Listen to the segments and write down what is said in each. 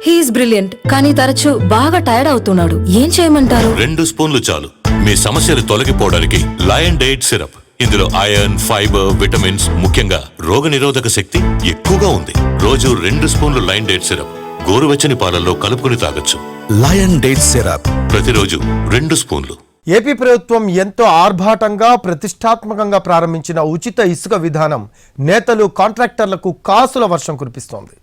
He's brilliant, కానీ తరచూ బాగా టైర్డ్ అవుతున్నాడు. ఏం చేయమంటారు? 2 స్పూన్లు చాలు మీ సమస్యలు తొలగిపోవడానికి. Lion date syrup. ఇందులో ఐరన్, ఫైబర్, విటమిన్స్, ముఖ్యంగా రోగనిరోధక శక్తి ఎక్కువగా ఉంది. రోజు 2 స్పూన్లు లయన్ డేట్ సిరప్ గోరువెచ్చని పాలల్లో కలుపుకుని తాగొచ్చు. లయన్ డేట్ సిరప్ ప్రతిరోజు 2 స్పూన్లు. ఏపీ ప్రభుత్వం ఎంతో ఆర్భాటంగా ప్రతిష్టాత్మకంగా ప్రారంభించిన ఉచిత ఇసుక విధానం నేతలు, కాంట్రాక్టర్లకు కాసుల వర్షం కురిపిస్తోంది.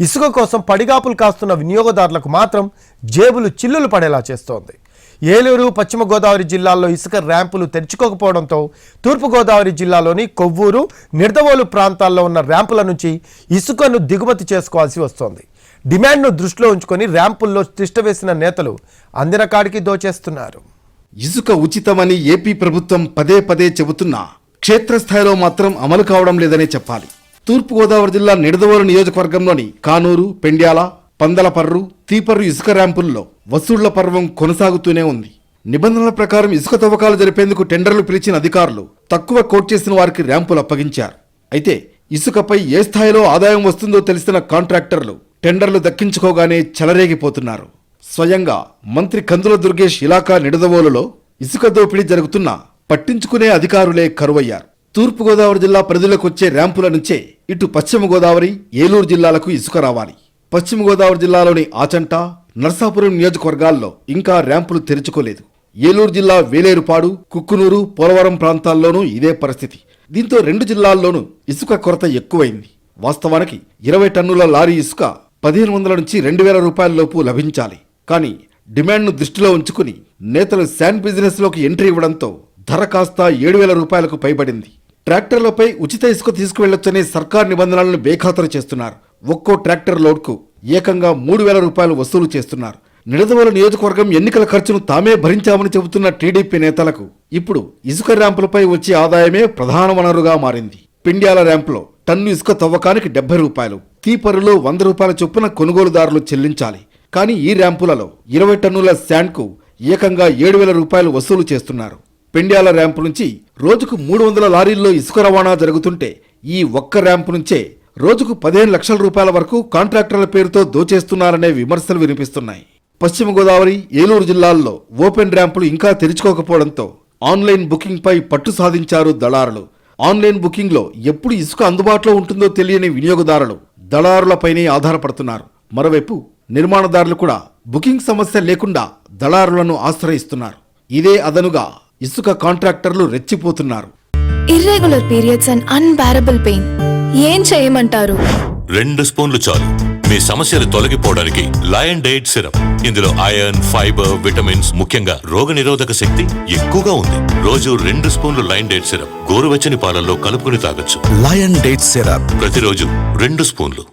ఇసుక కోసం పడిగాపులు కాస్తున్న వినియోగదారులకు మాత్రం జేబులు చిల్లులు పడేలా చేస్తోంది. ఏలూరు, పశ్చిమ గోదావరి జిల్లాల్లో ఇసుక ర్యాంపులు తెరుచుకోకపోవడంతో తూర్పుగోదావరి జిల్లాలోని కొవ్వూరు, నిడదవోలు ప్రాంతాల్లో ఉన్న ర్యాంపుల నుంచి ఇసుకను దిగుమతి చేసుకోవాల్సి వస్తోంది. డిమాండ్ను దృష్టిలో ఉంచుకొని ర్యాంపుల్లో తిష్టవేసిన నేతలు అందిన కాడికి దోచేస్తున్నారు. ఇసుక ఉచితమని ఏపీ ప్రభుత్వం పదే పదే చెబుతున్నా క్షేత్రస్థాయిలో మాత్రం అమలు కావడం లేదనే చెప్పాలి. తూర్పుగోదావరి జిల్లా నిడదవోలు నియోజకవర్గంలోని కానూరు, పెండ్యాల, పందలపర్రు, తీపర్రు ఇసుక ర్యాంపుల్లో వసూళ్ల పర్వం కొనసాగుతూనే ఉంది. నిబంధనల ప్రకారం ఇసుక తవ్వకాలు జరిపేందుకు టెండర్లు పిలిచిన అధికారులు తక్కువ కోట్ చేసిన వారికి ర్యాంపులు అప్పగించారు. అయితే ఇసుకపై ఏ స్థాయిలో ఆదాయం వస్తుందో తెలిసిన కాంట్రాక్టర్లు టెండర్లు దక్కించుకోగానే చెలరేగిపోతున్నారు. స్వయంగా మంత్రి కందుల దుర్గేష్ ఇలాకా నిడదవోలులో ఇసుక దోపిడీ జరుగుతున్నా పట్టించుకునే అధికారులే కరువయ్యారు. తూర్పుగోదావరి జిల్లా పరిధిలోకి వచ్చే ర్యాంపుల నుంచే ఇటు పశ్చిమ గోదావరి, ఏలూరు జిల్లాలకు ఇసుక రావాలి. పశ్చిమ గోదావరి జిల్లాలోని ఆచంట, నర్సాపురం నియోజకవర్గాల్లో ఇంకా ర్యాంపులు తెరుచుకోలేదు. ఏలూరు జిల్లా వేలేరుపాడు, కుక్కునూరు, పోలవరం ప్రాంతాల్లోనూ ఇదే పరిస్థితి. దీంతో 2 జిల్లాల్లోనూ ఇసుక కొరత ఎక్కువైంది. వాస్తవానికి 20 టన్నుల లారీ ఇసుక 1500 నుంచి 2000 రూపాయల లోపు లభించాలి. కానీ డిమాండ్ను దృష్టిలో ఉంచుకుని నేతలు శాండ్ బిజినెస్ లోకి ఎంట్రీ ఇవ్వడంతో ధర కాస్త 7000 రూపాయలకు పైబడింది. ట్రాక్టర్లపై ఉచిత ఇసుక తీసుకువెళ్లొచ్చనే సర్కార్ నిబంధనలను బేఖాతరు చేస్తున్నారు. ఒక్కో ట్రాక్టర్ లోడ్కు ఏకంగా 3000 రూపాయలు వసూలు చేస్తున్నారు. నిడదవోలు నియోజకవర్గం ఎన్నికల ఖర్చును తామే భరించామని చెబుతున్న టీడీపీ నేతలకు ఇప్పుడు ఇసుక ర్యాంపులపై వచ్చే ఆదాయమే ప్రధాన వనరుగా మారింది. పెండ్యాల ర్యాంపులో టన్ను ఇసుక తవ్వకానికి 70 రూపాయలు, తీపరులో 100 రూపాయల చొప్పున కొనుగోలుదారులు చెల్లించాలి. కానీ ఈ ర్యాంపులలో 20 టన్నుల శాండ్కు ఏకంగా 7000 రూపాయలు వసూలు చేస్తున్నారు. పెండ్యాల ర్యాంపు నుంచి రోజుకు 300 లారీల్లో ఇసుక రవాణా జరుగుతుంటే ఈ ఒక్క ర్యాంపు నుంచే రోజుకు 15 లక్షల రూపాయల వరకు కాంట్రాక్టర్ల పేరుతో దోచేస్తున్నారనే విమర్శలు వినిపిస్తున్నాయి. పశ్చిమ గోదావరి, ఏలూరు జిల్లాల్లో ఓపెన్ ర్యాంపులు ఇంకా తెరుచుకోకపోవడంతో ఆన్లైన్ బుకింగ్ పై పట్టు సాధించారు దళారులు. ఆన్లైన్ బుకింగ్ లో ఎప్పుడు ఇసుక అందుబాటులో ఉంటుందో తెలియని వినియోగదారులు దళారులపైనే ఆధారపడుతున్నారు. మరోవైపు నిర్మాణదారులు కూడా బుకింగ్ సమస్య లేకుండా దళారులను ఆశ్రయిస్తున్నారు. ఇదే అదనుగా ఇసుక కాంట్రాక్టర్లు రెచ్చిపోతున్నారు. Irregular periods and unbearable pain. ఏం చేయమంటారు? 2 స్పూన్లు చాలు మీ సమస్యలు తొలగిపోవడానికి. Lion date syrup. ఇందులో ఐరన్, ఫైబర్, విటమిన్స్, ముఖ్యంగా రోగనిరోధక శక్తి ఎక్కువగా ఉంది. రోజు 2 స్పూన్లు లయన్ డేట్ సిరప్ గోరువెచ్చని పాలల్లో కలుపుకుని తాగొచ్చు. లయన్ డేట్ సిరప్ ప్రతిరోజు 2 స్పూన్లు.